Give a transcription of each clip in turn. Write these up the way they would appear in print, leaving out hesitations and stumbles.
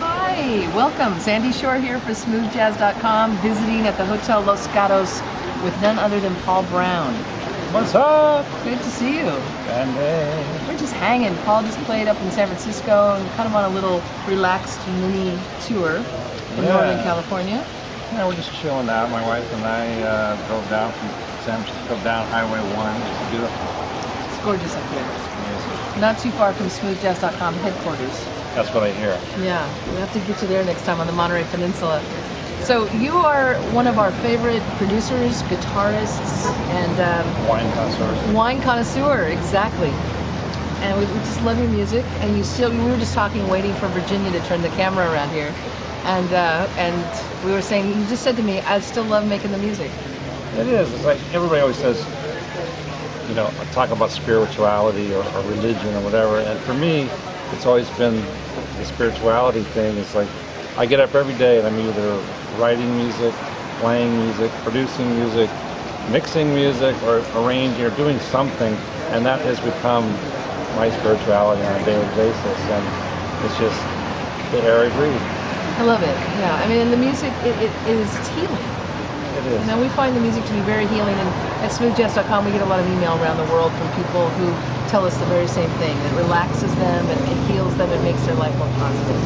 Hi, welcome. Sandy Shore here for smoothjazz.com, visiting at the Hotel Los Gatos with none other than Paul Brown. What's up? Good to see you. Sandy. We're just hanging. Paul just played up in San Francisco and kind of on a little relaxed mini tour in Northern California. Yeah, we're just chilling out. My wife and I drove down from San Francisco down Highway 1. It's beautiful. It's gorgeous up here. It's amazing. Not too far from smoothjazz.com headquarters. That's what I hear. Yeah, we have to get you there next time on the Monterey Peninsula. So you are one of our favorite producers, guitarists, and Wine connoisseurs. wine connoisseur, exactly. And we just love your music. And we were just talking, waiting for Virginia to turn the camera around here, and we were saying, you just said to me, I still love making the music. It is. It's like everybody always says, you know, talk about spirituality or religion or whatever. And for me, it's always been the spirituality thing. It's like I get up every day and I'm either writing music, playing music, producing music, mixing music, or arranging or doing something, and that has become my spirituality on a daily basis. And it's just the air I breathe. I love it. Yeah, I mean, and the music, it's healing. It is. Now we find the music to be very healing, and at smoothjazz.com we get a lot of email around the world from people who tell us the very same thing. It relaxes them, and it heals them, it makes their life more positive.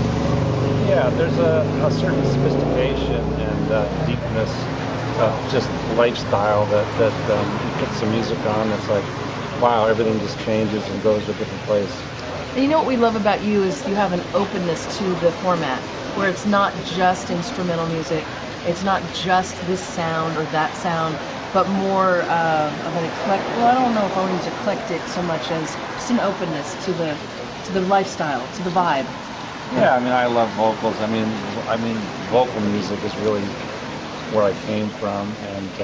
Yeah, there's a certain sophistication and deepness of just lifestyle that you put some music on. It's like, wow, everything just changes and goes to a different place. And you know what we love about you is you have an openness to the format, where it's not just instrumental music, it's not just this sound or that sound, but more of an eclectic. Well, I don't know if I want to use eclectic so much as just an openness to the lifestyle, to the vibe. Yeah, I mean, I love vocals. I mean, vocal music is really where I came from, and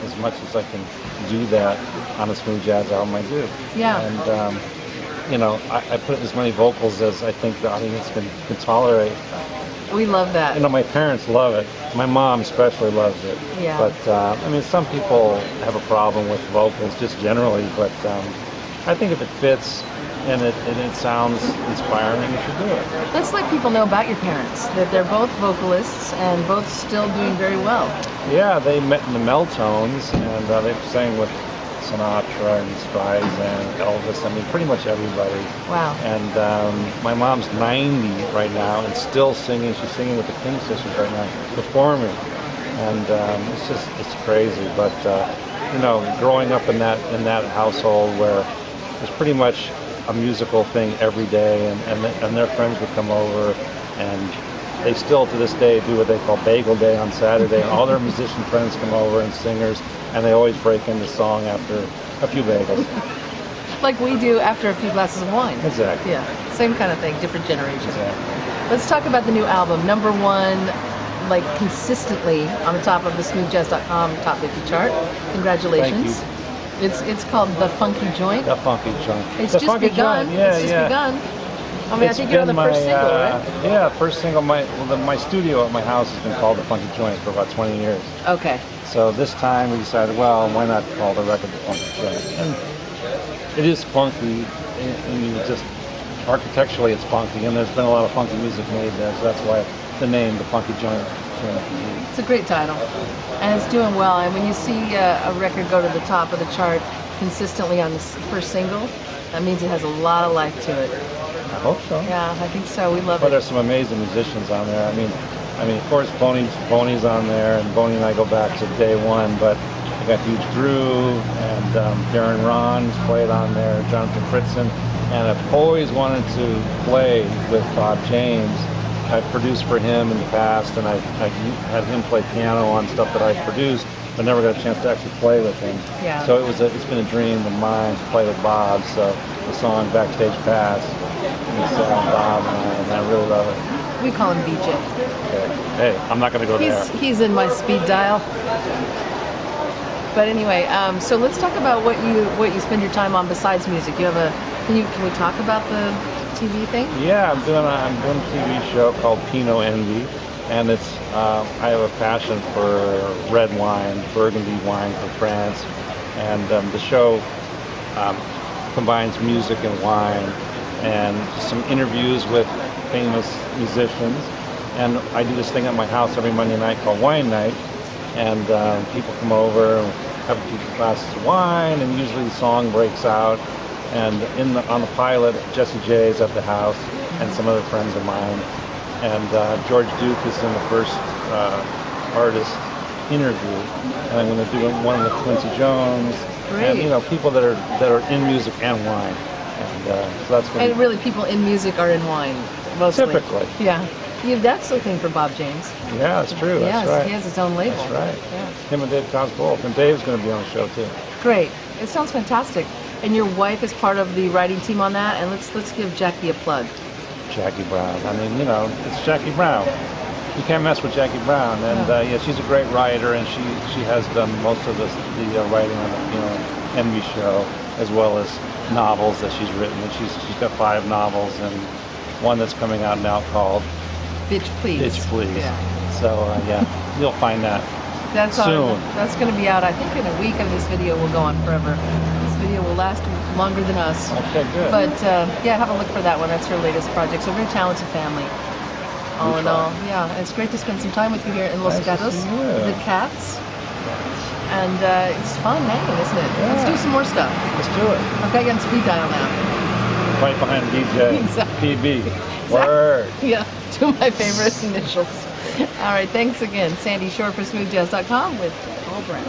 as much as I can do that on a smooth jazz album, I do. Yeah. And you know, I put as many vocals as I think the audience can tolerate. We love that. You know, my parents love it. My mom especially loves it. Yeah. But I mean, some people have a problem with vocals just generally. But I think if it fits and it sounds inspiring, you should do it. Let's let people know about your parents, that they're both vocalists and both still doing very well. Yeah, they met in the Meltones, and they sang with Sinatra and Streisand, Elvis. I mean, pretty much everybody. Wow. And my mom's 90 right now and still singing. She's singing with the King Sisters right now, performing. And it's crazy. But you know, growing up in that household where there's pretty much a musical thing every day, and their friends would come over, and they still to this day do what they call Bagel Day on Saturday, and all their musician friends come over and singers, and they always break into song after a few bagels. Like we do after a few glasses of wine. Exactly. Yeah, same kind of thing, different generation. Exactly. Let's talk about the new album, #1, like consistently on the top of the smoothjazz.com top 50 chart. Congratulations. Thank you. It's called The Funky Joint. The Funky Joint. It's the just Funky begun. Joint. Yeah, it's just yeah. begun. I mean, I think you're on the first single, right? Yeah, first single. My studio at my house has been called The Funky Joint for about 20 years. Okay. So this time we decided, well, why not call the record The Funky Joint? And it is funky, and you just architecturally it's funky, and there's been a lot of funky music made there, so that's why the name The Funky Joint. It's a great title, and it's doing well. And when you see a record go to the top of the chart consistently on the first single, that means it has a lot of life to it. I hope so. Yeah, I think so. We love But it. there's some amazing musicians on there. I mean, of course, Boney's on there, and Boney and I go back to day one. But I got Huge Groove, and Darren Ron's played on there, Jonathan Fritzen, and I've always wanted to play with Bob James. I've produced for him in the past, and I've had him play piano on stuff that I've produced, but never got a chance to actually play with him. Yeah. So it's been a dream of mine to play with Bob. So the song Backstage Pass, it's Bob and I really love it. We call him BJ. Okay. Hey, I'm not going to go there. He's in my speed dial. But anyway, so let's talk about what you spend your time on besides music. Can we talk about the TV thing? Yeah, I'm doing a TV show called Pinot Envy, and it's I have a passion for red wine, Burgundy wine from France, and the show combines music and wine, and some interviews with famous musicians. And I do this thing at my house every Monday night called Wine Night, and people come over and have a few glasses of wine, and usually the song breaks out. And on the pilot, Jesse J is at the house, and some other friends of mine. And George Duke is in the first artist interview, and I'm going to do one with Quincy Jones. Great. And people that are in music and wine. And so that's going to And really, people in music are in wine, mostly. Typically. Yeah. That's the thing for Bob James. Yeah, that's true. That's right. He has his own label. That's right. Yeah. Him and Dave Cobbs both. And Dave's going to be on the show too. Great. It sounds fantastic. And your wife is part of the writing team on that. And let's give Jackie a plug. Jackie Brown. I mean, it's Jackie Brown. You can't mess with Jackie Brown. And yeah, she's a great writer, and she has done most of the writing on the Envy show, as well as novels that she's written. And she's got 5 novels, and one that's coming out now called Bitch Please. Bitch Please. Yeah. So yeah, you'll find that soon. That's going to be out, I think, in a week, and this video will go on forever. This video will last longer than us. Okay, good. But yeah, have a look for that one. That's her latest project. So, very talented family. All in all, yeah. It's great to spend some time with you here in Los Gatos, the cats. And it's fun hanging, isn't it? Yeah. Let's do some more stuff. Let's do it. I've got you on speed dial now. Right behind DJ. Exactly. PB. Exactly. Word. Yeah, 2 of my favorite initials. All right, thanks again. Sandy Shore for SmoothJazz.com with Paul Brown.